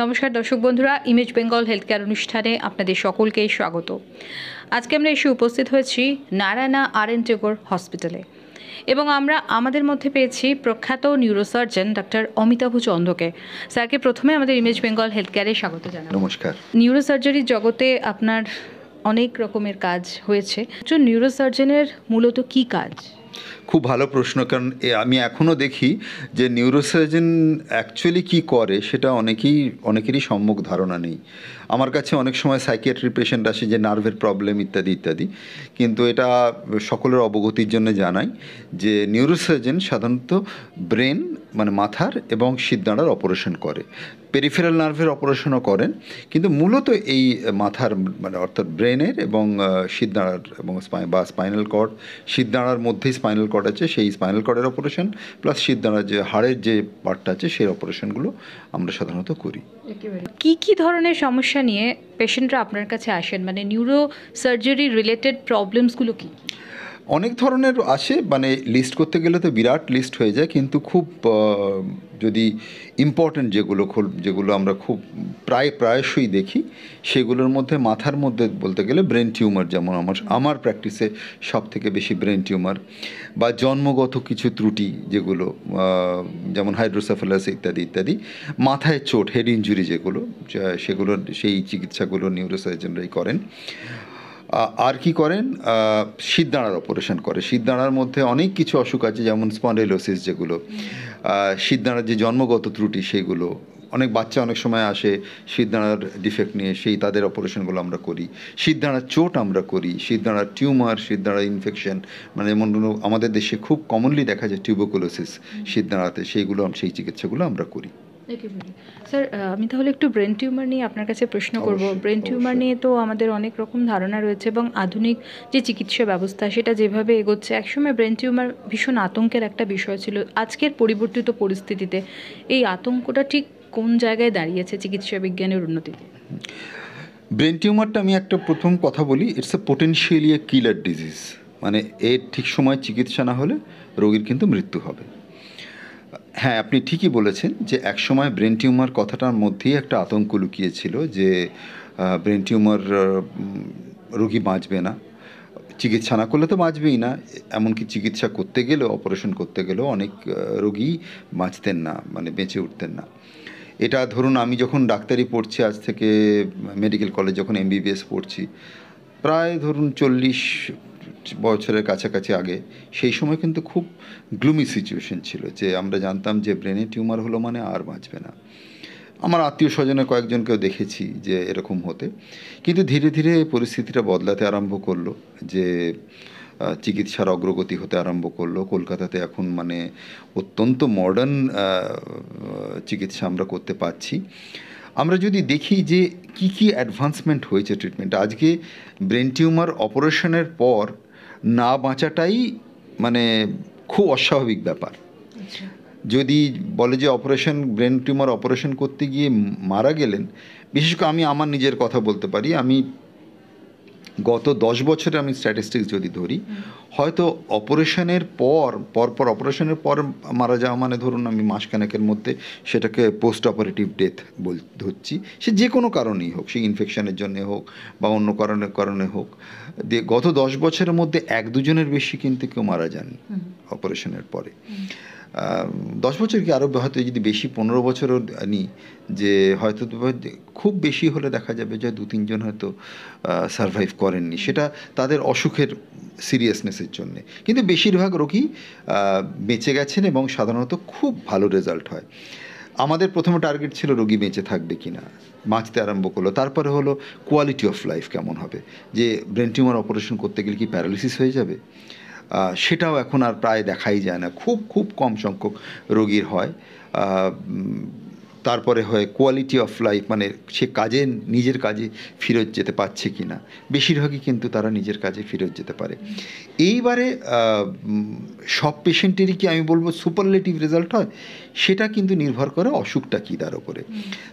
নমস্কার দর্শক বন্ধুরা, ইমেজ বেঙ্গল হেলথ কেয়ার অনুষ্ঠানে আপনাদের সকলকেই স্বাগত। আজকে আমরা এসে উপস্থিত হয়েছি নারায়ণা আর.এন. টেগোর হসপিটালে এবং আমরা আমাদের মধ্যে পেয়েছি প্রখ্যাত নিউরোসার্জন ডক্টর অমিতাভ চন্দ্রকে। স্যারকে প্রথমে আমাদের ইমেজ বেঙ্গল হেলথ কেয়ারে স্বাগত জানাই। নমস্কার। নিউরোসার্জারির জগতে আপনার অনেক রকমের কাজ হয়েছে। একজন নিউরোসার্জনের মূলত কী কাজ? খুব ভালো প্রশ্ন, কারণ আমি এখনও দেখি যে নিউরোসার্জন অ্যাকচুয়ালি কী করে সেটা অনেকেরই সম্যক ধারণা নেই। আমার কাছে অনেক সময় সাইকিয়াট্রি পেশেন্ট আসে যে নার্ভের প্রবলেম ইত্যাদি ইত্যাদি, কিন্তু এটা সকলের অবগতির জন্য জানাই যে নিউরোসার্জন সাধারণত ব্রেন মানে মাথার এবং শিরদাঁড়ার অপারেশন করে, পেরিফেরাল নার্ভের অপারেশনও করেন, কিন্তু মূলত এই মাথার মানে অর্থাৎ ব্রেনের এবং শিরদাঁড়ার এবং স্পাইনাল কর্ড, শিরদাঁড়ার মধ্যেই স্পাইনাল কর্ড আছে, সেই স্পাইনাল কর্ডের অপারেশন প্লাস শিরদাঁড়ার যে হাড়ের যে পার্টটা আছে সেই অপারেশনগুলো আমরা সাধারণত করি। কি কি ধরনের সমস্যা নিয়ে পেশেন্টরা আপনার কাছে আসেন, মানে নিউরো সার্জারি রিলেটেড প্রবলেমসগুলো কি? অনেক ধরনের আসে, মানে লিস্ট করতে গেলে তো বিরাট লিস্ট হয়ে যায়, কিন্তু খুব যদি ইম্পর্ট্যান্ট যেগুলো আমরা খুব প্রায়শই দেখি, সেগুলোর মধ্যে মাথার মধ্যে বলতে গেলে ব্রেন টিউমার, যেমন আমার প্র্যাকটিসে সব থেকে বেশি ব্রেন টিউমার, বা জন্মগত কিছু ত্রুটি যেগুলো যেমন হাইড্রোসেফালাস ইত্যাদি ইত্যাদি, মাথায় চোট, হেড ইঞ্জুরি সেগুলোর সেই চিকিৎসাগুলো নিউরোসার্জনরাই করেন। আর কি করেন, শিরদাঁড়ার অপারেশন করে। শিরদাঁড়ার মধ্যে অনেক কিছু অসুখ আছে, যেমন স্পন্ডাইলোসিস, যেগুলো শিরদাঁড়ার যে জন্মগত ত্রুটি, সেগুলো অনেক বাচ্চা অনেক সময় আসে শিরদাঁড়ার ডিফেক্ট নিয়ে, তাদের অপারেশনগুলো আমরা করি। শিরদাঁড়ার চোট আমরা করি, শিরদাঁড়ার টিউমার, শিরদাঁড়ার ইনফেকশন, মানে যেমন আমাদের দেশে খুব কমনলি দেখা যায় টিউবারকুলোসিস শিরদাঁড়াতে, সেই চিকিৎসাগুলো আমরা করি। স্যার, আমি তাহলে একটু ব্রেন টিউমার নিয়ে আপনার কাছে প্রশ্ন করব। ব্রেন টিউমার নিয়ে তো আমাদের অনেক রকম ধারণা রয়েছে এবং আধুনিক যে চিকিৎসা ব্যবস্থা সেটা যেভাবে এগোচ্ছে, একসময় ব্রেন টিউমার ভীষণ আতঙ্কের একটা বিষয় ছিল। আজকের পরিবর্তিত পরিস্থিতিতে এই আতঙ্কটা ঠিক কোন জায়গায় দাঁড়িয়েছে চিকিৎসা বিজ্ঞানের উন্নতিতে? ব্রেন টিউমারটা আমি একটা প্রথম কথা বলি, it's a potentially A killer disease, মানে এর ঠিক সময় চিকিৎসা না হলে রোগীর কিন্তু মৃত্যু হবে। হ্যাঁ, আপনি ঠিকই বলেছেন যে একসময় ব্রেন টিউমার কথাটার মধ্যেই একটা আতঙ্ক লুকিয়েছিল যে ব্রেন টিউমার রোগী বাঁচবে না, চিকিৎসা না করলে তো বাঁচবেই না, এমনকি চিকিৎসা করতে গেলেও, অপারেশন করতে গেলেও অনেক রোগী বাঁচতেন না, মানে বেঁচে উঠতেন না। এটা ধরুন আমি যখন ডাক্তারি পড়ছি, আজ থেকে মেডিকেল কলেজ যখন MBBS পড়ছি, প্রায় ধরুন 40 বছরের কাছাকাছি আগে, সেই সময় কিন্তু খুব গ্লুমি সিচুয়েশন ছিল, যে আমরা জানতাম যে ব্রেনে টিউমার হলো মানে আর বাঁচবে না। আমার আত্মীয় স্বজনের কয়েকজনকেও দেখেছি যে এরকম হতে, কিন্তু ধীরে ধীরে পরিস্থিতিটা বদলাতে আরম্ভ করলো, যে চিকিৎসার অগ্রগতি হতে আরম্ভ করলো। কলকাতাতে এখন মানে অত্যন্ত মডার্ন চিকিৎসা আমরা করতে পারছি। আমরা যদি দেখি যে কি কি অ্যাডভান্সমেন্ট হয়েছে ট্রিটমেন্ট, আজকে ব্রেন টিউমার অপারেশনের পর না বাঁচাটাই মানে খুব অস্বাভাবিক ব্যাপার। যদি বলে যে ব্রেন টিউমার অপারেশন করতে গিয়ে মারা গেলেন, বিশেষ করে আমি আমার নিজের কথা বলতে পারি, আমি গত 10 বছরে আমি স্ট্যাটিস্টিক্স যদি ধরি, হয়তো অপারেশনের অপারেশনের পর মারা যাওয়া মানে ধরুন আমি মাসখানেকের মধ্যে সেটাকে পোস্ট অপারেটিভ ডেথ ধরছি, সে যে কোনো কারণেই হোক, সে ইনফেকশনের জন্য হোক বা অন্য কারণে হোক, গত 10 বছরের মধ্যে 1-2 জনের বেশি কিন্তু কেউ মারা যাননি অপারেশনের পরে। 10 বছর কি আরও হয়তো যদি বেশি 15 বছরও নিই, যে হয়তো খুব বেশি হলে দেখা যাবে যে 2-3 জন হয়তো সারভাইভ করেননি, সেটা তাদের অসুখের সিরিয়াসনেসের জন্যে, কিন্তু বেশিরভাগ রোগী বেঁচে গেছেন এবং সাধারণত খুব ভালো রেজাল্ট হয়। আমাদের প্রথমে টার্গেট ছিল রোগী বেঁচে থাকবে কি না, বাঁচতে আরম্ভ করলো, তারপরে হলো কোয়ালিটি অফ লাইফ কেমন হবে, যে ব্রেন টিউমার অপারেশন করতে গেলে কি প্যারালিসিস হয়ে যাবে, সেটাও এখন আর প্রায় দেখাই যায় না, খুব খুব কম সংখ্যক রোগীর হয়। তারপরে হয় কোয়ালিটি অফ লাইফ, মানে সে নিজের কাজে ফেরত যেতে পারছে কি না, বেশিরভাগই কিন্তু তারা নিজের কাজে ফেরত যেতে পারে। এইবারে সব পেশেন্টেরই কি আমি বলবো সুপারলেটিভ রেজাল্ট হয়, সেটা কিন্তু নির্ভর করে অসুখটা কী তার উপরে।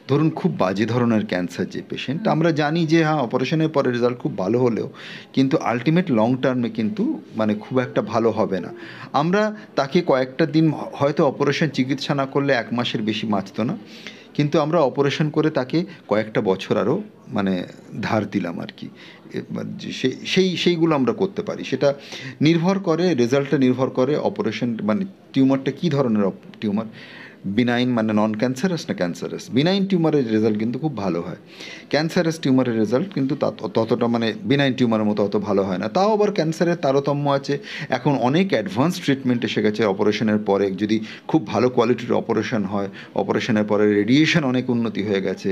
ধরুন খুব বাজে ধরনের ক্যান্সার যে পেশেন্ট, আমরা জানি যে হ্যাঁ অপারেশনের পরে রেজাল্ট খুব ভালো হলেও কিন্তু আলটিমেট লং টার্মে কিন্তু মানে খুব একটা ভালো হবে না। আমরা তাকে কয়েকটা দিন হয়তো অপারেশন চিকিৎসা না করলে 1 মাসের বেশি বাঁচত না, কিন্তু আমরা অপারেশন করে তাকে কয়েকটা বছর আরও মানে ধার দিলাম আর কি। সেইগুলো আমরা করতে পারি। সেটা নির্ভর করে, রেজাল্টটা নির্ভর করে অপারেশন মানে টিউমারটা কী ধরনের টিউমার, বিনাইন মানে নন ক্যান্সারাস না ক্যান্সারাস। বিনাইন টিউমারের রেজাল্ট কিন্তু খুব ভালো হয়, ক্যান্সারাস টিউমারের রেজাল্ট কিন্তু ততটা মানে বিনাইন টিউমারের মতো অত ভালো হয় না। তাও আবার ক্যান্সারের তারতম্য আছে। এখন অনেক অ্যাডভান্স ট্রিটমেন্ট এসে গেছে অপারেশনের পরে, যদি খুব ভালো কোয়ালিটির অপারেশন হয়, অপারেশনের পরে রেডিয়েশন অনেক উন্নতি হয়ে গেছে,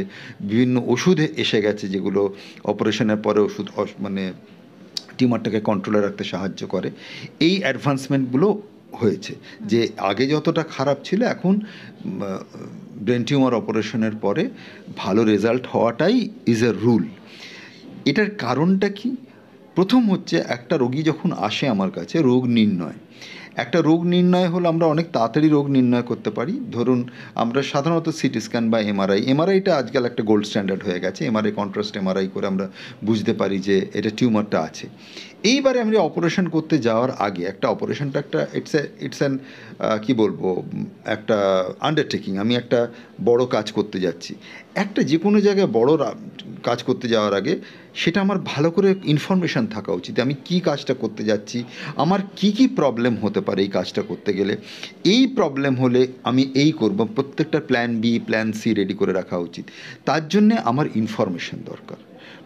বিভিন্ন ওষুধ এসে গেছে যেগুলো অপারেশনের পরে ওষুধ মানে টিউমারটাকে কন্ট্রোলে রাখতে সাহায্য করে। এই অ্যাডভান্সমেন্টগুলো হয়েছে যে আগে যতটা খারাপ ছিল, এখন ব্রেন টিউমার অপারেশনের পরে ভালো রেজাল্ট হওয়াটাই ইজ এ রুল। এটার কারণটা কি? প্রথম হচ্ছে, একটা রোগী যখন আসে আমার কাছে, রোগ নির্ণয়, একটা রোগ নির্ণয় হলো আমরা অনেক তাড়াতাড়ি রোগ নির্ণয় করতে পারি। ধরুন আমরা সাধারণত সিটি স্ক্যান বা এমআরআইটা আজকাল একটা গোল্ড স্ট্যান্ডার্ড হয়ে গেছে। এমআরআই কন্ট্রাস্ট এমআরআই করে আমরা বুঝতে পারি যে এটা টিউমারটা আছে। এইবারে আমরা অপারেশন করতে যাওয়ার আগে, একটা অপারেশনটা একটা ইটস অ্যান কী বলবো, একটা আন্ডারটেকিং। আমি একটা বড় কাজ করতে যাচ্ছি, একটা যে কোনো জায়গায় বড় কাজ করতে যাওয়ার আগে সেটা আমার ভালো করে ইনফরমেশান থাকা উচিত। আমি কি কাজটা করতে যাচ্ছি, আমার কি কি প্রবলেম হতে পারে এই কাজটা করতে গেলে, এই প্রবলেম হলে আমি এই করব, প্রত্যেকটা plan B plan C ready করে রাখা উচিত। তার জন্যে আমার ইনফরমেশান দরকার।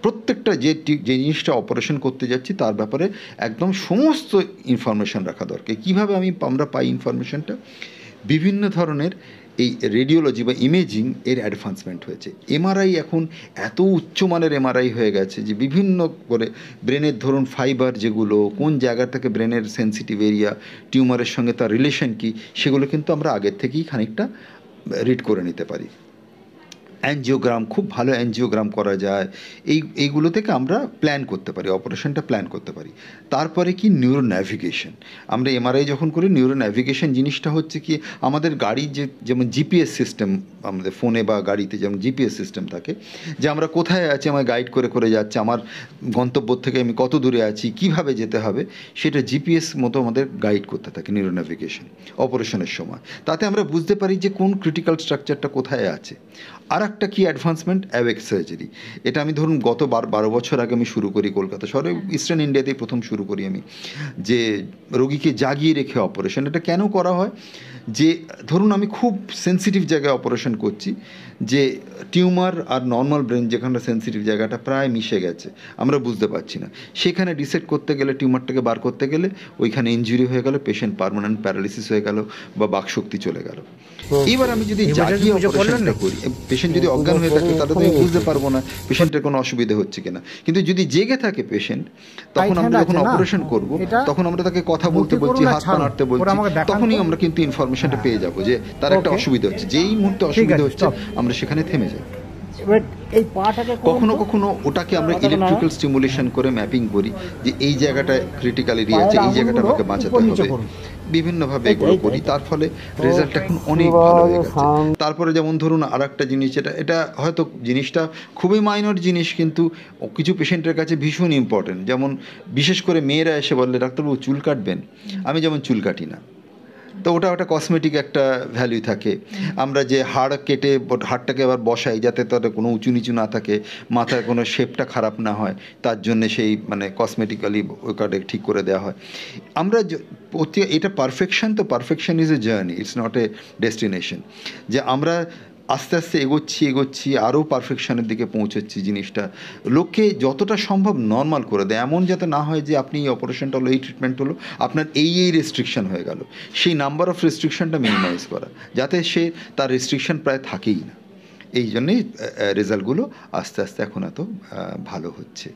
প্রত্যেকটা যে জিনিসটা অপারেশন করতে যাচ্ছি তার ব্যাপারে একদম সমস্ত ইনফরমেশান রাখা দরকার। কীভাবে আমরা পাই ইনফরমেশানটা? বিভিন্ন ধরনের এই রেডিওলজি বা ইমেজিং এর অ্যাডভান্সমেন্ট হয়েছে। এমআরআই এখন এত উচ্চমানের এমআরআই হয়ে গেছে যে বিভিন্ন করে ব্রেনের ধরুন ফাইবার যেগুলো, কোন জায়গা থেকে ব্রেনের সেন্সিটিভ এরিয়া, টিউমারের সঙ্গে তার রিলেশন কী, সেগুলো কিন্তু আমরা আগের থেকেই খানিকটা রিড করে নিতে পারি। অ্যাঞ্জিওগ্রাম, খুব ভালো অ্যাঞ্জিওগ্রাম করা যায়। এইগুলো থেকে আমরা প্ল্যান করতে পারি, অপারেশনটা প্ল্যান করতে পারি। তারপরে কি নিউরো ন্যাভিগেশন। আমরা এমআরআই যখন করি, নিউরো ন্যাভিগেশন জিনিসটা হচ্ছে কি, আমাদের গাড়ির যেমন জিপিএস সিস্টেম, আমাদের ফোনে বা গাড়িতে যেমন জিপিএস সিস্টেম থাকে, যে আমরা কোথায় আছি আমার গাইড করে করে যাচ্ছে, আমার গন্তব্য থেকে আমি কত দূরে আছি, কিভাবে যেতে হবে, সেটা জিপিএস মতো আমাদের গাইড করতে থাকে নিউরো ন্যাভিগেশন অপারেশনের সময়। তাতে আমরা বুঝতে পারি যে কোন ক্রিটিক্যাল স্ট্রাকচারটা কোথায় আছে। আর একটা কি অ্যাডভান্সমেন্ট, অ্যাওয়েক সার্জারি। এটা আমি ধরুন গত 12 বছর আগে আমি শুরু করি কলকাতা শহরে, ইস্টার্ন ইন্ডিয়াতেই প্রথম শুরু করি আমি, যে রোগীকে জাগিয়ে রেখে অপারেশন। এটা কেন করা হয়? যে ধরুন আমি খুব সেন্সিটিভ জায়গায় অপারেশন করছি, যে টিউমার আর নর্মাল ব্রেন যেখানটা সেন্সিটিভ জায়গাটা প্রায় মিশে গেছে, আমরা বুঝতে পারছি না। সেখানে ডিসেক্ট করতে গেলে, টিউমারটাকে বার করতে গেলে ওইখানে ইনজুরি হয়ে গেল, পেশেন্ট পার্মানেন্ট প্যারালিসিস হয়ে গেল বা বাকশক্তি চলে গেল। এবার আমি যদি জাগিয়ে অপারেশনটা করি, পেশেন্ট যদি অজ্ঞান হয়ে থাকে তাহলে তো আমি বুঝতে পারবো না পেশেন্টের কোনো অসুবিধা হচ্ছে কিনা। কিন্তু যদি জেগে থাকে পেশেন্ট, তখন আমরা যখন অপারেশন করব, তখন আমরা তাকে কথা বলতে বলছি, হাত পা নাড়তে বলছি, তখনই আমরা কিন্তু ইনফরমেশনটা পেয়ে যাবো যে তার একটা অসুবিধা হচ্ছে। যেই মুহূর্তে অসুবিধা হচ্ছে আমরা সেখানে থেমে যাই। কখনো কখনো ওটাকে আমরা ইলেকট্রিক্যাল স্টিমুলেশন করে ম্যাপিং করি, যে এই জায়গাটা ক্রিটিক্যাল এরিয়া আছে, এই জায়গাটা আমাকে বাঁচাতে হবে, বিভিন্নভাবে এগুলো করি। তার ফলে রেজাল্ট এখন অনেক ভালো হয়ে গেছে। তারপরে যেমন ধরুন আর একটা জিনিস, এটা হয়তো জিনিসটা খুবই মাইনর জিনিস, কিন্তু কিছু পেশেন্টের কাছে ভীষণ ইম্পর্টেন্ট। যেমন বিশেষ করে মেয়েরা এসে বললে, ডাক্তারবাবু চুল কাটবেন? আমি যেমন চুল কাটি না, তো ওটা কসমেটিক একটা ভ্যালু থাকে। আমরা যে হাড় কেটে হাড়টাকে আবার বসাই যাতে তাতে কোনো উঁচু নিচু না থাকে, মাথায় কোনো শেপটা খারাপ না হয়, তার জন্যে সেই মানে কসমেটিক্যালি ওটাকে ঠিক করে দেওয়া হয়। আমরা এটা পারফেকশন, তো perfection is a journey, it's not a destination. যে আমরা আস্তে আস্তে এগোচ্ছি আরও পারফেকশনের দিকে পৌঁছচ্ছি। জিনিসটা লোককে যতটা সম্ভব নর্মাল করে দেয়, এমন যাতে না হয় যে আপনি এই অপারেশনটা হলো, এই ট্রিটমেন্ট হলো, আপনার এই রেস্ট্রিকশন হয়ে গেল। সেই নাম্বার অফ রেস্ট্রিকশনটা মিনিমাইজ করা, যাতে সে তার রেস্ট্রিকশন প্রায় থাকেই না। এই জন্যেই রেজাল্টগুলো আস্তে আস্তে এখন এত ভালো হচ্ছে।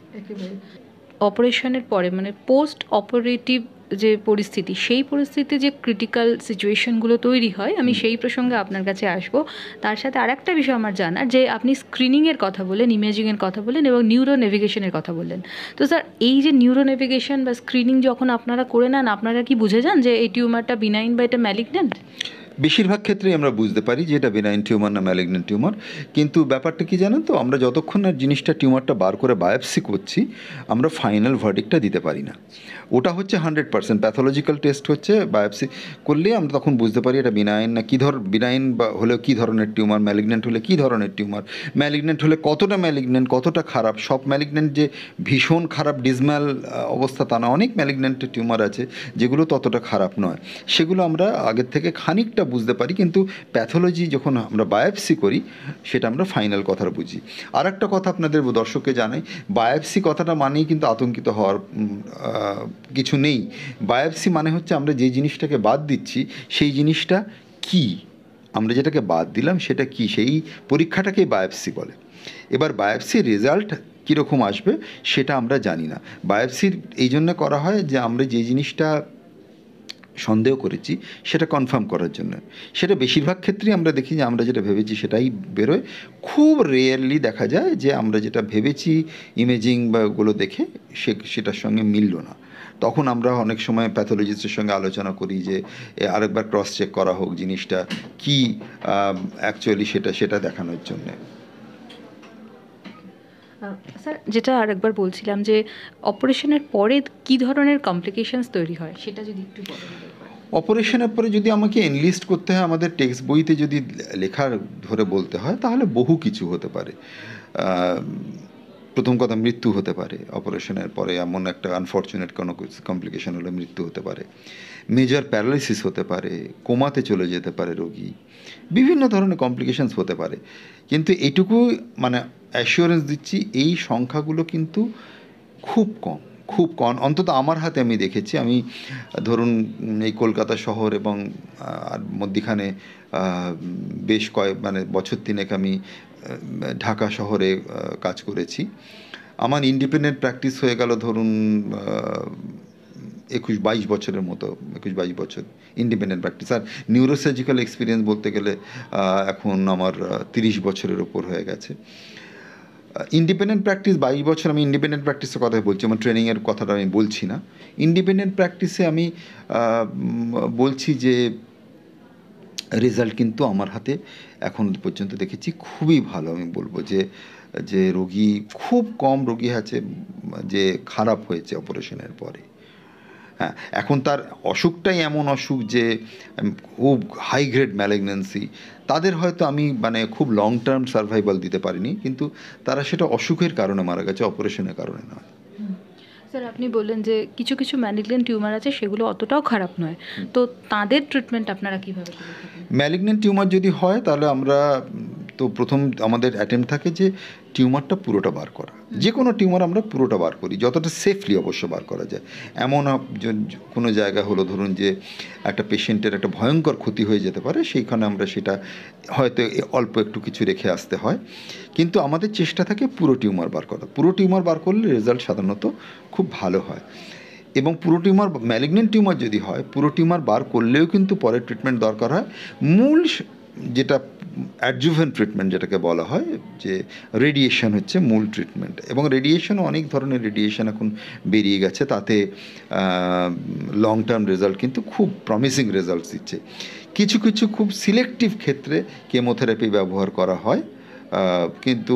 অপারেশনের পরে মানে পোস্ট অপারেটিভ যে পরিস্থিতি, সেই পরিস্থিতিতে যে ক্রিটিক্যাল সিচুয়েশনগুলো তৈরি হয়, আমি সেই প্রসঙ্গে আপনার কাছে আসবো। তার সাথে আরেকটা বিষয় আমার জানার, যে আপনি স্ক্রিনিংয়ের কথা বললেন, ইমেজিংয়ের কথা বললেন এবং নিউরো নেভিগেশনের কথা বললেন। তো স্যার, এই যে নিউরো নেভিগেশন বা স্ক্রিনিং যখন আপনারা করে নেন, আপনারা কি বুঝে যান যে এই টিউমারটা বিনাইন বা এটা ম্যালিগন্যান্ট? বেশিরভাগ ক্ষেত্রেই আমরা বুঝতে পারি যে এটা বেনাইন টিউমার না ম্যালিগন্যান্ট টিউমার। কিন্তু ব্যাপারটা কি জানেন তো, আমরা যতক্ষণ না জিনিসটা টিউমারটা বার করে বায়োপসি করছি আমরা ফাইনাল ভার্ডিক্টটা দিতে পারি না। ওটা হচ্ছে 100% প্যাথোলজিক্যাল টেস্ট হচ্ছে, বায়োপসি করলে আমরা তখন বুঝতে পারি এটা বিনাইন না কী বিনাইন বা হলেও কী ধরনের টিউমার, ম্যালিগন্যান্ট হলে কী ধরনের টিউমার, ম্যালিগন্যান্ট হলে কতটা ম্যালিগন্যান্ট, কতটা খারাপ। সব ম্যালিগন্যান্ট যে ভীষণ খারাপ ডিসম্যাল অবস্থা তা না, অনেক ম্যালিগন্যান্ট টিউমার আছে যেগুলো ততটা খারাপ নয়, সেগুলো আমরা আগের থেকে খানিকটা বুঝতে পারি। কিন্তু প্যাথোলজি যখন আমরা বায়োপসি করি সেটা আমরা ফাইনাল কথাটা বুঝি। আর একটা কথা আপনাদের দর্শককে জানাই, বায়োপসি কথাটা মানেই কিন্তু আতঙ্কিত হওয়ার কিছু নেই। বায়োপসি মানে হচ্ছে আমরা যে জিনিসটাকে বাদ দিচ্ছি সেই জিনিসটা কি, আমরা যেটাকে বাদ দিলাম সেটা কি, সেই পরীক্ষাটাকেই বায়োপসি বলে। এবার বায়োপসির রেজাল্ট কীরকম আসবে সেটা আমরা জানি না। বায়োপসির এই জন্য করা হয় যে আমরা যে জিনিসটা সন্দেহ করেছি সেটা কনফার্ম করার জন্য। সেটা বেশিরভাগ ক্ষেত্রেই আমরা দেখি যে আমরা যেটা ভেবেছি সেটাই বেরোয়। খুব রেয়ারলি দেখা যায় যে আমরা যেটা ভেবেছি ইমেজিং বা ওগুলো দেখে সেটার সঙ্গে মিলল না। তখন আমরা অনেক সময় প্যাথোলজিস্টের সঙ্গে আলোচনা করি যে আরেকবার ক্রস চেক করা হোক জিনিসটা কি অ্যাকচুয়ালি সেটা দেখানোর জন্যে। স্যার, যেটা আরেকবার বলছিলাম যে অপারেশনের পরে কী ধরনের কমপ্লিকেশনস তৈরি হয় সেটা যদি একটু বলেন। অপারেশনের পরে যদি আমাকে এনলিস্ট করতে হয়, আমাদের টেক্সট বইতে যদি লেখা ধরে বলতে হয় তাহলে বহু কিছু হতে পারে। প্রথম কথা, মৃত্যু হতে পারে অপারেশনের পরে, এমন একটা আনফর্চুনেট কোনো কমপ্লিকেশন হলে মৃত্যু হতে পারে, মেজর প্যারালাইসিস হতে পারে, কোমাতে চলে যেতে পারে রোগী, বিভিন্ন ধরনের কমপ্লিকেশনস হতে পারে। কিন্তু এইটুকু মানে অ্যাসিওরেন্স দিচ্ছি, এই সংখ্যাগুলো কিন্তু খুব কম, খুব কম। অন্তত আমার হাতে আমি দেখেছি। আমি এই কলকাতা শহর এবং মধ্যিখানে বেশ মানে বছর তিনেক আমি ঢাকা শহরে কাজ করেছি। আমার ইন্ডিপেন্ডেন্ট প্র্যাকটিস হয়ে গেল 21-22 বছরের মতো, 21-22 বছর ইন্ডিপেন্ডেন্ট প্র্যাকটিস। আর নিউরোসার্জিক্যাল এক্সপিরিয়েন্স বলতে গেলে এখন আমার 30 বছরের ওপর হয়ে গেছে। ইন্ডিপেন্ডেন্ট প্র্যাকটিস 22 বছর আমি ইন্ডিপেন্ডেন্ট প্র্যাকটিসের কথাই বলছি, আমার ট্রেনিংয়ের কথাটা আমি বলছি না। ইন্ডিপেন্ডেন্ট প্র্যাকটিসে আমি বলছি যে রেজাল্ট কিন্তু আমার হাতে এখন পর্যন্ত দেখেছি খুবই ভালো। আমি বলবো যে রোগী খুব কম রোগী আছে যে খারাপ হয়েছে অপারেশনের পরে। হ্যাঁ, এখন তার অসুখটাই এমন অসুখ যে খুব হাই গ্রেড ম্যালিগন্যান্সি, তাদের হয়তো আমি মানে খুব লং টার্ম সার্ভাইভাল দিতে পারিনি, কিন্তু তারা সেটা অসুখের কারণে মারা গেছে, অপারেশনের কারণে নয়। স্যার, আপনি বললেন যে কিছু কিছু ম্যালিগন্যান্ট টিউমার আছে সেগুলো অতটাও খারাপ নয়, তো তাদের ট্রিটমেন্ট আপনারা কীভাবে করে থাকেন? ম্যালিগন্যান্ট টিউমার যদি হয় তাহলে আমরা তো প্রথম আমাদের অ্যাটেম্প্ট থাকে যে টিউমারটা পুরোটা বার করা। যে কোনো টিউমার আমরা পুরোটা বার করি, যতটা সেফলি অবশ্য বার করা যায়। এমন কোনো জায়গা হলো ধরুন যে একটা পেশেন্টের একটা ভয়ঙ্কর ক্ষতি হয়ে যেতে পারে, সেইখানে আমরা সেটা হয়তো অল্প একটু কিছু রেখে আসতে হয়, কিন্তু আমাদের চেষ্টা থাকে পুরো টিউমার বার করা। পুরো টিউমার বার করলে রেজাল্ট সাধারণত খুব ভালো হয়। এবং পুরো টিউমার, ম্যালিগন্যান্ট টিউমার যদি হয়, পুরো টিউমার বার করলেও কিন্তু পরে ট্রিটমেন্ট দরকার হয়। মূল যেটা অ্যাডজুভেন্ট ট্রিটমেন্ট যেটাকে বলা হয়, যে রেডিয়েশন হচ্ছে মূল ট্রিটমেন্ট। এবং রেডিয়েশনও অনেক ধরনের রেডিয়েশন এখন বেরিয়ে গেছে, তাতে লং টার্ম রেজাল্ট কিন্তু খুব প্রমিসিং রেজাল্টস দিচ্ছে। কিছু কিছু খুব সিলেক্টিভ ক্ষেত্রে কেমোথেরাপি ব্যবহার করা হয়, কিন্তু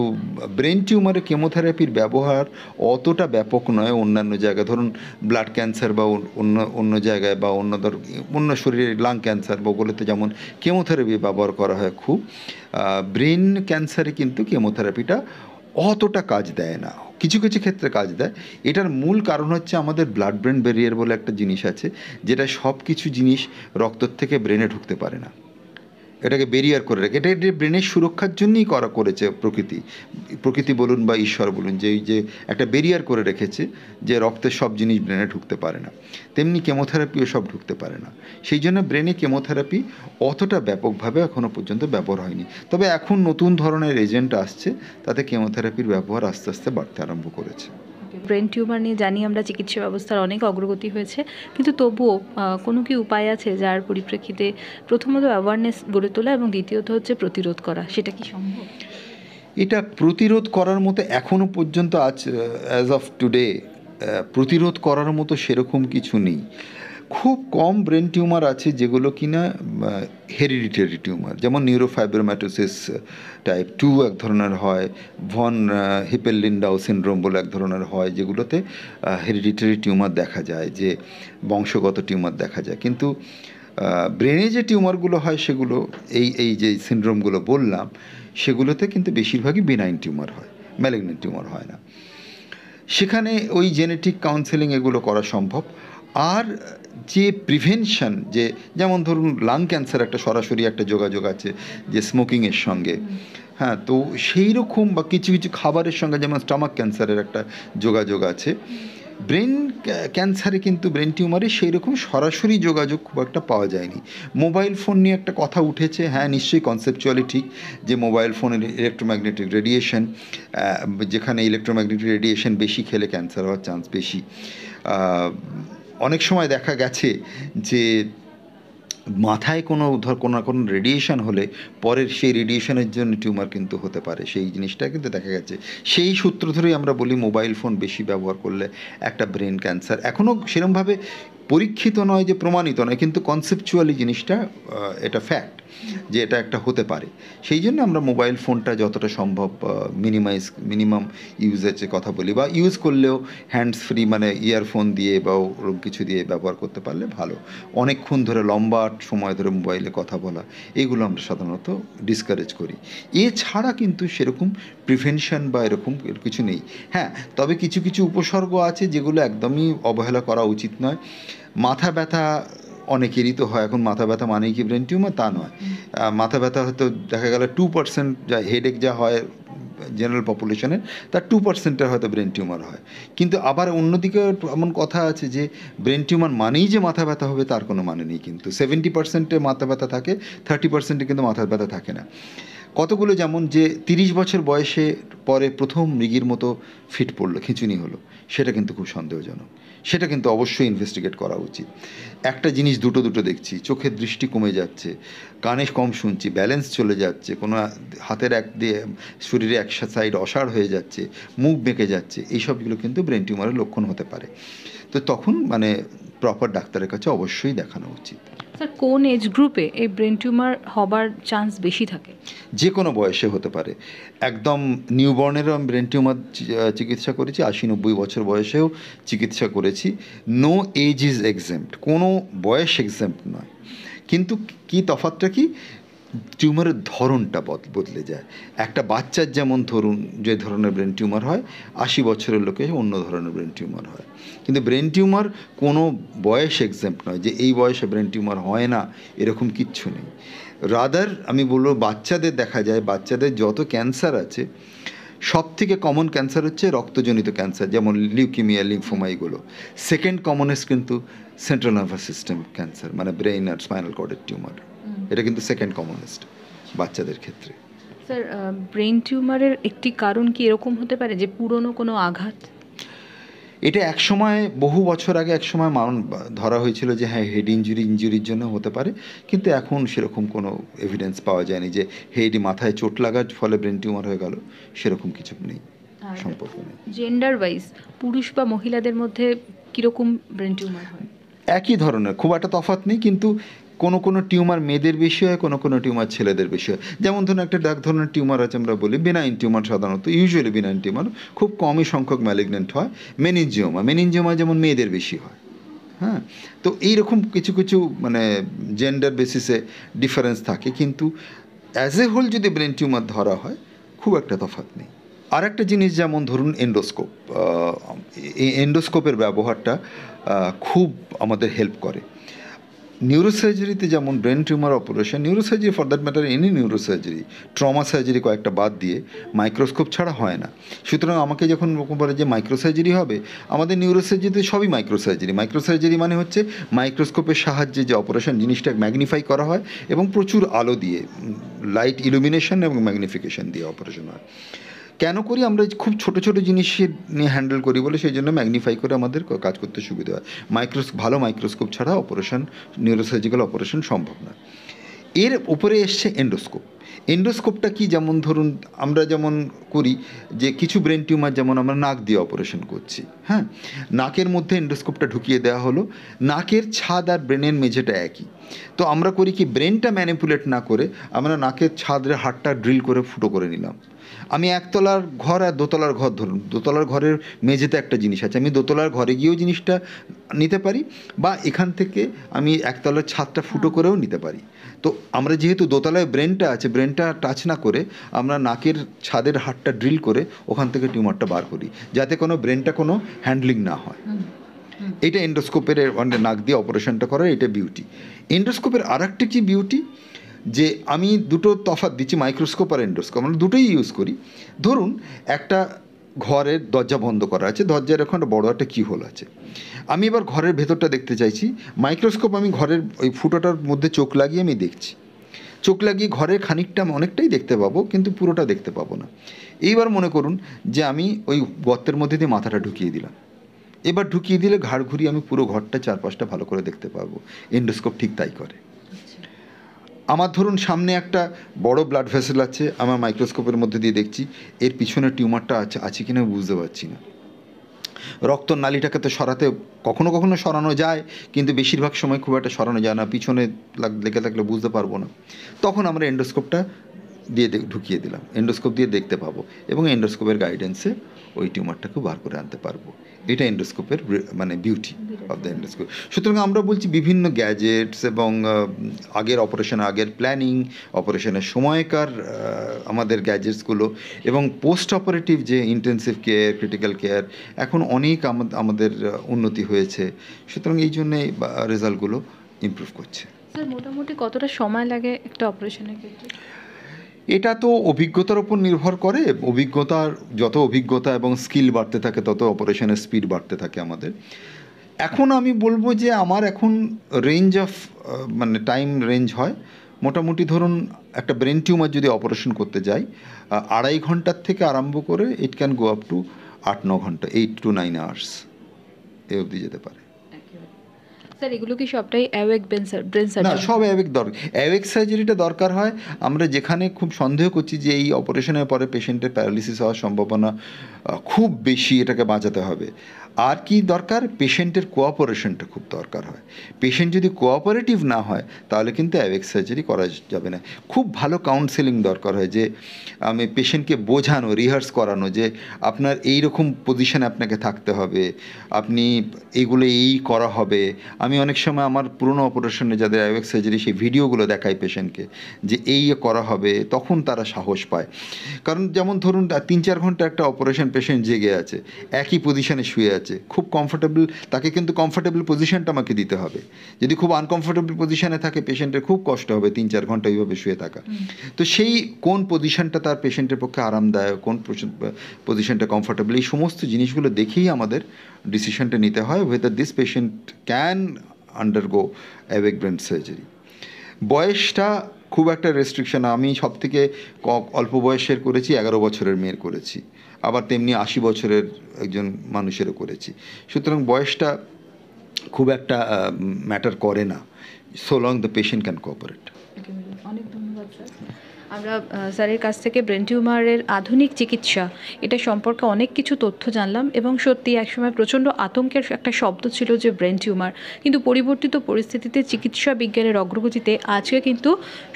ব্রেন টিউমারে কেমোথেরাপির ব্যবহার অতটা ব্যাপক নয়। অন্যান্য জায়গায় ধরুন ব্লাড ক্যান্সার বা অন্য জায়গায় বা অন্য শরীরের লাং ক্যান্সার বা ওগুলোতে যেমন কেমোথেরাপি ব্যবহার করা হয় খুব, ব্রেন ক্যান্সারে কিন্তু কেমোথেরাপিটা অতটা কাজ দেয় না। কিছু কিছু ক্ষেত্রে কাজ দেয়। এটার মূল কারণ হচ্ছে আমাদের ব্লাড ব্রেন ব্যারিয়ার বলে একটা জিনিস আছে, যেটা সব কিছু জিনিস রক্তর থেকে ব্রেনে ঢুকতে পারে না, এটাকে বেরিয়ার করে রাখে। এটা ব্রেনের সুরক্ষার জন্যই করেছে প্রকৃতি বলুন বা ঈশ্বর বলুন, যে একটা বেরিয়ার করে রেখেছে যে রক্তের সব জিনিস ব্রেনে ঢুকতে পারে না, তেমনি কেমোথেরাপিও সব ঢুকতে পারে না। সেই জন্য ব্রেনে কেমোথেরাপি অতটা ব্যাপকভাবে এখনও পর্যন্ত ব্যবহার হয়নি। তবে এখন নতুন ধরনের এজেন্ট আসছে, তাতে কেমোথেরাপির ব্যবহার আস্তে আস্তে বাড়তে আরম্ভ করেছে। ব্রেন টিউমার নিয়ে জানি আমরা চিকিৎসা ব্যবস্থার অনেক অগ্রগতি হয়েছে, কিন্তু তবুও কোনো কি উপায় আছে যার পরিপ্রেক্ষিতে প্রথমত অ্যাওয়ারনেস গড়ে তোলা এবং দ্বিতীয়ত হচ্ছে প্রতিরোধ করা, সেটা কি সম্ভব? এটা প্রতিরোধ করার মতো এখনও পর্যন্ত অ্যাজ অফ টুডে প্রতিরোধ করার মতো সেরকম কিছু নেই। খুব কম ব্রেন টিউমার আছে যেগুলো কিনা হেরিডিটারি টিউমার, যেমন নিউরোফাইব্রোম্যাটোসিস টাইপ 2 এক ধরনের হয়, ভন হিপেল-লিন্ডাউ সিনড্রোম বলে এক ধরনের হয়, যেগুলোতে হেরিডিটারি টিউমার দেখা যায়, যে বংশগত টিউমার দেখা যায়। কিন্তু ব্রেনে যে টিউমারগুলো হয় সেগুলো এই যে সিনড্রোমগুলো বললাম সেগুলোতে কিন্তু বেশিরভাগই বেনাইন টিউমার হয়, ম্যালিগন্যান্ট টিউমার হয় না। সেখানে ওই জেনেটিক কাউন্সেলিং এগুলো করা সম্ভব। আর যে প্রিভেনশন, যে যেমন ধরুন লাং ক্যান্সার একটা সরাসরি একটা যোগাযোগ আছে যে স্মোকিংয়ের সঙ্গে, হ্যাঁ, তো সেই রকম বা কিছু কিছু খাবারের সঙ্গে যেমন স্টমাক ক্যান্সারের একটা যোগাযোগ আছে। ব্রেন ক্যান্সারে কিন্তু ব্রেন টিউমারে সেই রকম সরাসরি যোগাযোগ খুব একটা পাওয়া যায়নি। মোবাইল ফোন নিয়ে একটা কথা উঠেছে, হ্যাঁ নিশ্চয়ই কনসেপচুয়ালি ঠিক, যে মোবাইল ফোনের ইলেকট্রোম্যাগনেটিক রেডিয়েশন, যেখানে ইলেকট্রোম্যাগনেটিক রেডিয়েশন বেশি খেলে ক্যান্সার হওয়ার চান্স বেশি। অনেক সময় দেখা গেছে যে মাথায় কোনো কোনো রেডিয়েশন হলে পরের সেই রেডিয়েশনের জন্য টিউমার কিন্তু হতে পারে, সেই জিনিসটা কিন্তু দেখা গেছে। সেই সূত্র ধরেই আমরা বলি মোবাইল ফোন বেশি ব্যবহার করলে একটা ব্রেন ক্যান্সার, এখনও সেরকমভাবে পরীক্ষিত নয়, যে প্রমাণিত নয়, কিন্তু কনসেপচুয়ালি জিনিসটা এটা ফ্যাক্ট যে এটা একটা হতে পারে। সেই জন্য আমরা মোবাইল ফোনটা যতটা সম্ভব মিনিমাম ইউজের কথা বলি, বা ইউজ করলেও হ্যান্ডস ফ্রি, মানে ইয়ারফোন দিয়ে বা ওরকম কিছু দিয়ে ব্যবহার করতে পারলে ভালো। অনেকক্ষণ ধরে লম্বা সময় ধরে মোবাইলে কথা বলা, এগুলো আমরা সাধারণত ডিসকারেজ করি। এছাড়া কিন্তু সেরকম প্রিভেনশন বা এরকম কিছু নেই। হ্যাঁ, তবে কিছু কিছু উপসর্গ আছে যেগুলো একদমই অবহেলা করা উচিত নয়। মাথা ব্যথা অনেকেরই তো হয়, এখন মাথা ব্যথা মানেই কি ব্রেন টিউমার তা নয়। মাথা ব্যথা হয়তো দেখা গেল 2% যা হেডেক যা হয় জেনারেল পপুলেশনের, তার 2%-এর হয়তো ব্রেন টিউমার হয়। কিন্তু আবার অন্যদিকে এমন কথা আছে যে ব্রেন টিউমার মানেই যে মাথা ব্যথা হবে তার কোনো মানে নেই, কিন্তু 70%-এ মাথা ব্যথা থাকে, 30%-এ কিন্তু মাথা ব্যথা থাকে না। কতগুলো, যেমন যে 30 বছর বয়সে পরে প্রথম মৃগীর মতো ফিট পড়লো, খিঁচুনি হলো, সেটা কিন্তু খুব সন্দেহজনক, সেটা কিন্তু অবশ্যই ইনভেস্টিগেট করা উচিত। একটা জিনিস দুটো দেখছি, চোখের দৃষ্টি কমে যাচ্ছে, কানে কম শুনছি, ব্যালেন্স চলে যাচ্ছে, কোনো হাতের এক দিয়ে শরীরে এক সাইড অসাড় হয়ে যাচ্ছে, মুখ বেঁকে যাচ্ছে, এইসবগুলো কিন্তু ব্রেন টিউমারের লক্ষণ হতে পারে। তো তখন মানে প্রপার ডাক্তারের কাছে অবশ্যই দেখানো উচিত। স্যার, কোন এজ গ্রুপে এই ব্রেন টিউমার হবার চান্স বেশি থাকে? যে কোনো বয়সে হতে পারে। একদম নিউবর্নেরও আমি ব্রেন টিউমার চিকিৎসা করেছি, 80-90 বছর বয়সেও চিকিৎসা করেছি। নো এজ ইজ এক্সেম্পট, কোনো বয়স এক্সেম্পট নয়। কিন্তু কি তফাৎটা কি, টিউমারের ধরনটা বদলে যায়। একটা বাচ্চার যেমন ধরুন যে ধরনের ব্রেন টিউমার হয়, 80 বছরের লোকে অন্য ধরনের ব্রেন টিউমার হয়। কিন্তু ব্রেন টিউমার কোনো বয়স এক্সেম্পট নয়, যে এই বয়সে ব্রেন টিউমার হয় না এরকম কিচ্ছু নেই। রাদার আমি বলবো বাচ্চাদের দেখা যায়, বাচ্চাদের যত ক্যান্সার আছে সব থেকে কমন ক্যান্সার হচ্ছে রক্তজনিত ক্যান্সার, যেমন লিউকিমিয়া, লিম্ফোমা, এগুলো। সেকেন্ড কমনেস্ট কিন্তু সেন্ট্রাল নার্ভাস সিস্টেম ক্যান্সার, মানে ব্রেইন আর স্পাইনাল কর্ডের টিউমার, এটা কিন্তু সেকেন্ড কমনেস্ট বাচ্চাদের ক্ষেত্রে। স্যার, ব্রেন টিউমারের একটি কারণ কি এরকম হতে পারে যে পুরনো কোনো আঘাত? এটা একসময় বহু বছর আগে একসময় ধরা হয়েছিল যে হ্যাঁ হেড ইঞ্জুরির জন্য হতে পারে, কিন্তু এখন সেরকম কোনো এভিডেন্স পাওয়া যায়নি যে মাথায় চোট লাগার ফলে ব্রেন টিউমার হয়ে গেল, সেরকম কিছু নেই, সম্পর্ক নেই। জেন্ডার ওয়াইজ পুরুষ বা মহিলাদের মধ্যে কীরকম ব্রেন টিউমার হয়? একই ধরনের, খুব একটা তফাৎ নেই, কিন্তু কোনো টিউমার মেয়েদের বেশি হয়, কোনো টিউমার ছেলেদের বেশি হয়। যেমন ধরুন একটা ধরনের টিউমার আছে, আমরা বলি বেনাইন টিউমার, সাধারণত ইউজুয়ালি বেনাইন টিউমার, খুব কমই সংখ্যক ম্যালিগনেন্ট হয়। মেনিনজিওমা যেমন মেয়েদের বেশি হয়। হ্যাঁ, তো এইরকম কিছু কিছু মানে জেন্ডার বেসিসে ডিফারেন্স থাকে, কিন্তু অ্যাজ এ হোল যদি ব্রেন টিউমার ধরা হয় খুব একটা তফাৎ নেই। আর একটা জিনিস, যেমন ধরুন এন্ডোস্কোপ, এই এন্ডোস্কোপের ব্যবহারটা খুব আমাদের হেল্প করে। নিউরোসার্জারিতে যেমন brain tumour operation, neurosurgery for that matter any neurosurgery, trauma surgery কয়েকটা বাদ দিয়ে মাইক্রোস্কোপ ছাড়া হয় না। সুতরাং আমাকে যখন বলে যে মাইক্রোসার্জারি হবে, আমাদের নিউরোসার্জারিতে সবই মাইক্রোসার্জারি মানে হচ্ছে মাইক্রোস্কোপের সাহায্যে যে অপারেশন, জিনিসটা ম্যাগনিফাই করা হয় এবং প্রচুর আলো দিয়ে, লাইট ইলুমিনেশন এবং ম্যাগনিফিকেশন দিয়ে অপারেশন হয়। কেন করি আমরা, খুব ছোট ছোট জিনিস নিয়ে হ্যান্ডেল করি বলে, সেই জন্য ম্যাগনিফাই করে আমাদের কাজ করতে সুবিধা হয়। ভালো মাইক্রোস্কোপ ছাড়া নিউরোসার্জিক্যাল অপারেশন সম্ভব না। এর উপরে এসছে এন্ডোস্কোপ। এন্ডোস্কোপটা কি, যেমন ধরুন আমরা যেমন করি যে কিছু ব্রেন টিউমার যেমন আমরা নাক দিয়ে অপারেশন করছি, হ্যাঁ, নাকের মধ্যে এন্ডোস্কোপটা ঢুকিয়ে দেওয়া হলো, নাকের ছাদ আর ব্রেনের মেঝেটা একই, তো আমরা করি কি ব্রেনটা ম্যানিপুলেট না করে আমরা নাকের ছাদের হাড়টা ড্রিল করে ফুটো করে নিলাম। আমি একতলার ঘর আর দোতলার ঘর, ধরুন দোতলার ঘরের মেঝেতে একটা জিনিস আছে, আমি দোতলার ঘরে গিয়েও জিনিসটা নিতে পারি, বা এখান থেকে আমি একতলার ছাদটা ফুটো করেও নিতে পারি। তো আমরা যেহেতু দোতলায় ব্রেনটা আছে, ব্রেনটা টাচ না করে আমরা নাকের ছাদের হাড়টা ড্রিল করে ওখান থেকে টিউমারটা বার করি, যাতে কোনো ব্রেনটা কোনো হ্যান্ডলিং না হয়। এটা এন্ডোস্কোপের নাক দিয়ে অপারেশনটা করার এটা বিউটি। এন্ডোস্কোপের আর একটা কি বিউটি, যে আমি দুটো তফাৎ দিচ্ছি, মাইক্রোস্কোপ আর এন্ডোস্কোপ, আমরা দুটোই ইউজ করি। ধরুন একটা ঘরের দরজা বন্ধ করা আছে, দরজার ওখানে বড় একটা কিহোল আছে, আমি এবার ঘরের ভেতরটা দেখতে চাইছি, মাইক্রোস্কোপ আমি ঘরের ওই ফুটোটার মধ্যে চোখ লাগিয়ে আমি দেখছি, চোখ লাগিয়ে ঘরের খানিকটা অনেকটাই দেখতে পাবো কিন্তু পুরোটা দেখতে পাবো না। এইবার মনে করুন যে আমি ওই গর্তের মধ্যে দিয়ে মাথাটা ঢুকিয়ে দিলাম, এবার ঢুকিয়ে দিলে ঘাড় ঘুরিয়ে আমি পুরো ঘরটা চারপাশটা ভালো করে দেখতে পারবো। এন্ডোস্কোপ ঠিক তাই করে। আমার ধরুন সামনে একটা বড় ব্লাড ভেসেল আছে, আমার মাইক্রোস্কোপের মধ্যে দিয়ে দেখছি এর পিছনে টিউমারটা আছে কিনা বুঝতে পারছি না। রক্ত নালীটাকে তো সরাতে কখনো কখনো সরানো যায়, কিন্তু বেশিরভাগ সময় খুব একটা সরানো যায় না, পিছনে লেগে থাকলে বুঝতে পারবো না। তখন আমরা এন্ডোস্কোপটা দিয়ে ঢুকিয়ে দিলাম, এন্ডোস্কোপ দিয়ে দেখতে পাবো এবং এন্ডোস্কোপের গাইডেন্সে ওই টিউমারটাকে বার করে আনতে পারবো। এটা এন্ডোস্কোপের মানে বিউটি অফ দ্য এন্ডোস্কোপ। সুতরাং আমরা বলছি বিভিন্ন গ্যাজেটস এবং আগের অপারেশন, আগের প্ল্যানিং, অপারেশনের সময়কার আমাদের গ্যাজেটসগুলো এবং পোস্ট অপারেটিভ যে ইন্টেন্সিভ কেয়ার, ক্রিটিক্যাল কেয়ার, এখন অনেক আমাদের উন্নতি হয়েছে। সুতরাং এই জন্যে রেজাল্টগুলো ইমপ্রুভ করছে। স্যার মোটামুটি কতটা সময় লাগে একটা অপারেশনের ক্ষেত্রে? এটা তো অভিজ্ঞতার উপর নির্ভর করে, যত অভিজ্ঞতা এবং স্কিল বাড়তে থাকে তত অপারেশনের স্পিড বাড়তে থাকে আমাদের। এখন আমি বলবো যে আমার এখন রেঞ্জ অফ মানে টাইম রেঞ্জ হয় মোটামুটি, ধরুন একটা ব্রেন টিউমার যদি অপারেশন করতে যাই 2.5 ঘন্টার থেকে আরম্ভ করে it can go up to 8-9 ঘন্টা, 8 to 9 hours এ অবধি যেতে পারে। স্যার এগুলো কি সবটাই অ্যাওয়েক ব্রেন সার্জারি? না, সব অ্যাওয়েক সার্জারিটা দরকার হয় আমরা যেখানে খুব সন্দেহ করছি যে এই অপারেশনের পরে পেশেন্টের প্যারালিসিস হওয়ার সম্ভাবনা খুব বেশি, এটাকে বাঁচাতে হবে। আর কি দরকার, পেশেন্টের কোঅপারেশনটা খুব দরকার হয়। পেশেন্ট যদি কোঅপারেটিভ না হয় তাহলে কিন্তু অ্যাওয়েক সার্জারি করা যাবে না। খুব ভালো কাউন্সেলিং দরকার হয়, যে আমি পেশেন্টকে বোঝানো, রিহার্স করানো যে আপনার এই রকম পজিশনে আপনাকে থাকতে হবে, আপনি এইগুলো এই করা হবে। আমি অনেক সময় আমার পুরনো অপারেশনে যাদের অ্যাওয়েক সার্জারি সেই ভিডিওগুলো দেখাই পেশেন্টকে যে এই করা হবে, তখন তারা সাহস পায়। কারণ যেমন ধরুন 3-4 ঘন্টা একটা অপারেশন, পেশেন্ট জেগে আছে, একই পজিশনে শুয়ে আছে, খুব কমফোর্টেবল, তাকে কিন্তু কমফোর্টেবল পজিশনটা আমাকে দিতে হবে। যদি খুব আনকমফোর্টেবল পজিশনে থাকে পেশেন্টের খুব কষ্ট হবে 3-4 ঘন্টা ওইভাবে শুয়ে থাকা। তো সেই কোন পজিশনটা তার পেশেন্টের পক্ষে আরামদায়ক, কোন পজিশনটা কমফোর্টেবল, এই সমস্ত জিনিসগুলো দেখেই আমাদের ডিসিশনটা নিতে হয় whether this patient can undergo awake brain surgery. বয়সটা খুব একটা রেস্ট্রিকশন, আমি সব থেকে অল্প বয়সের করেছি, 11 বছরের মেয়ের করেছি, আবার তেমনি 80 বছরের একজন মানুষেরও করেছি। সুতরাং বয়সটা খুব একটা ম্যাটার করে না, so long the patient can cooperate. অনেক ধন্যবাদ স্যার। আমরা স্যারের কাছ থেকে ব্রেন টিউমারের আধুনিক চিকিৎসা এটা সম্পর্কে অনেক কিছু তথ্য জানলাম, এবং সত্যি একসময় প্রচণ্ড আতঙ্কের একটা শব্দ ছিল যে ব্রেন টিউমার, কিন্তু পরিবর্তিত পরিস্থিতিতে চিকিৎসা বিজ্ঞানের অগ্রগতিতে আজকে কিন্তু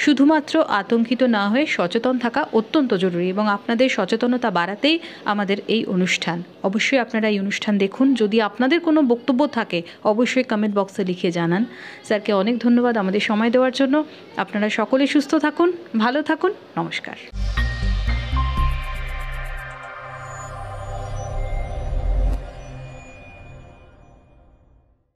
শুধুমাত্র আতঙ্কিত না হয়ে সচেতন থাকা অত্যন্ত জরুরি, এবং আপনাদের সচেতনতা বাড়াতেই আমাদের এই অনুষ্ঠান। অবশ্যই আপনারা এই অনুষ্ঠান দেখুন। যদি আপনাদের কোনো বক্তব্য থাকে অবশ্যই কমেন্ট বক্সে লিখে জানান। স্যারকে অনেক ধন্যবাদ আমাদের সময় দেওয়ার জন্য। আপনারা সকলে সুস্থ থাকুন, ভালো থাকুন, নমস্কার।